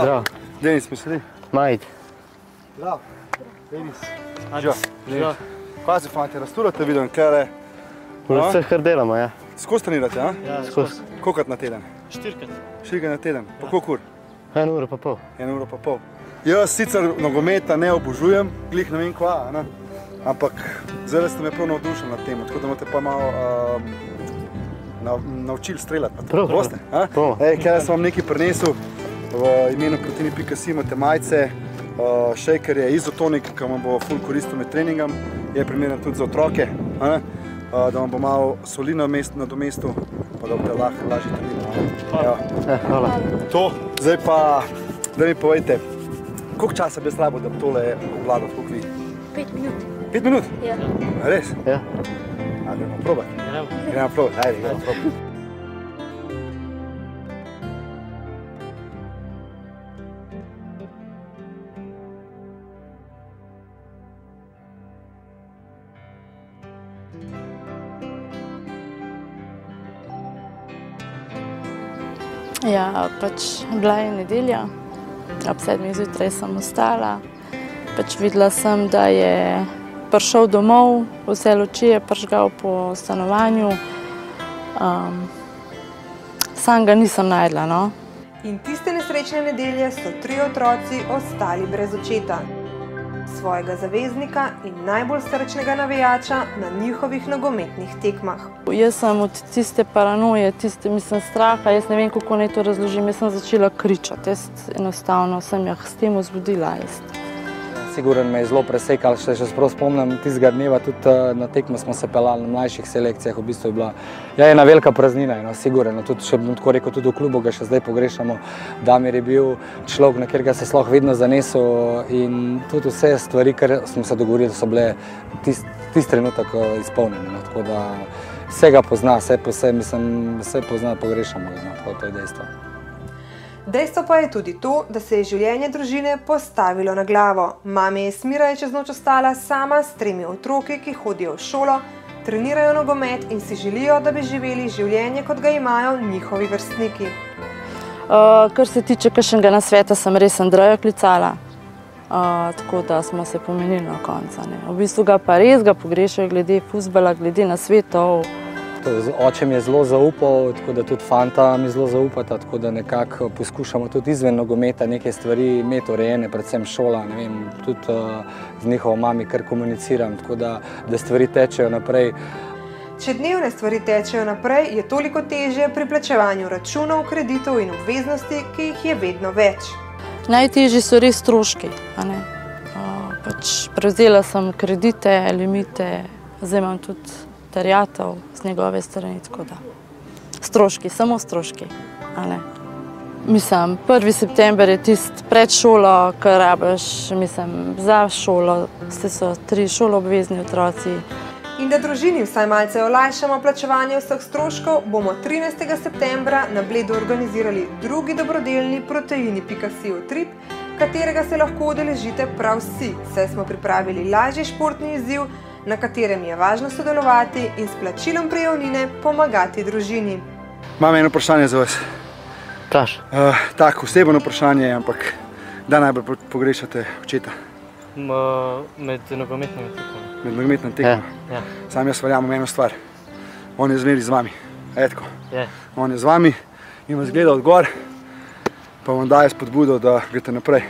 Zdravo. Denis, misli? Majid. Zdravo. Denis. Živa. Kaj se fanti, rasturate, vidim, kere? Vse kar delamo, ja. Skozi trenirate, ja? Ja, skozi. Kolikrat na teden? 4-krat. 4 na teden. Pa koliko ur? 1 uro pa pol. 1 uro pa pol. Jaz sicer nogometa ne obožujem, glih ne vem kva, ne? Ampak zdaj ste me prav navdušili na temo, tako da imate pa malo naučili streljati. Prav. Boste? Kaj sem vam nekaj prinesel, v imenu Proteini.si imate majice, shaker je izotonik, ki vam bo ful koristil med treningom, je primeren tudi za otroke, da vam bo malo soli nadomestil, pa da boste lahko lažje trenirali. Hvala. To, zdaj pa, da mi povejte, koliko časa bi jaz rabo, da bi tole obvladal, koliko vi? 5 minut. 5 minut? Ja. Res? Ja. Gremo probati. Gremo probati, ajde, gremo probati. Ja, pač bila je nedelja, ob 7 zjutraj sem ostala. Pač videla sem, da je prišel domov, vse luči je prižgal po stanovanju. Sam ga nisem našla, no. In tiste nesrečne nedelje so 3 otroci ostali brez očeta, svojega zaveznika in najbolj srčnega navijača na njihovih nogometnih tekmah. Jaz sem od tiste paranoje, straha, jaz ne vem, kako naj to razložim, jaz sem začela kričati, jaz enostavno sem jih s tem vzbudila. Sigurno me je zelo presekal, še sprav spomnim tistega dneva, tudi na tekmo smo se pelali na mlajših selekcijah, v bistvu je bila ena velika praznina, sigurno, tudi še bom tako rekel, tudi v klubu ga še zdaj pogrešamo. Damir je bil človek, na katerega se sploh vedno zanesel in tudi vse stvari, kar smo se dogovorili, so bile tisti trenutek izpolnjene, tako da vse ga pozna, vse pozna, pogrešamo ga, tako to je dejstvo. Dejstvo pa je tudi to, da se je življenje družine postavilo na glavo. Mami Esmira je čez noč ostala sama s 3 otroki, ki hodijo v šolo, trenirajo nogomet in si želijo, da bi živeli življenje, kot ga imajo njihovi vrstniki. Kar se tiče kakšnega nasveta, sem res Andrejo klicala, tako da smo se pomenili na koncu. V bistvu ga pa res pogrešajo glede fuzbala, glede nasvetov. Oče mi je zelo zaupal, tako da tudi fanta mi zelo zaupata, tako da nekako poskušamo tudi izven nogometa neke stvari imeti urejene, predvsem šola, ne vem, tudi z njihovo mami kar komuniciram, tako da stvari tečejo naprej. Če dnevne stvari tečejo naprej, je toliko težje pri plačevanju računov, kreditov in obveznosti, ki jih je vedno več. Najtežji so res stroški. Prevzela sem kredite, limite, zdaj imam tudi terjatev z njegove strani, tako da stroški, samo stroški. Mislim, 1. september je tisti pred šolo, kar rabiš, za šolo, vse so 3 šoloobvezni otroci. In da družini vsaj malce olajšamo plačevanje vseh stroškov, bomo 13. septembra na Bledu organizirali drugi dobrodelni Proteini.si utrip, katerega se lahko udeležite prav vsi, saj smo pripravili lažji športni izziv, na katerem je važno sodelovati in s plačilom prijavnine pomagati družini. Imam eno vprašanje za vas. Praš. Tako, osebno vprašanje, ampak da najbolj pogrešate očeta? Med nogometnimi tekmami. Med nogometnimi tekmami? Ja. Sam jaz verjamem eno stvar. On je zmeri z vami. Etko. On je z vami in vas gleda od gor, pa vam daje spodbudo, da greste naprej.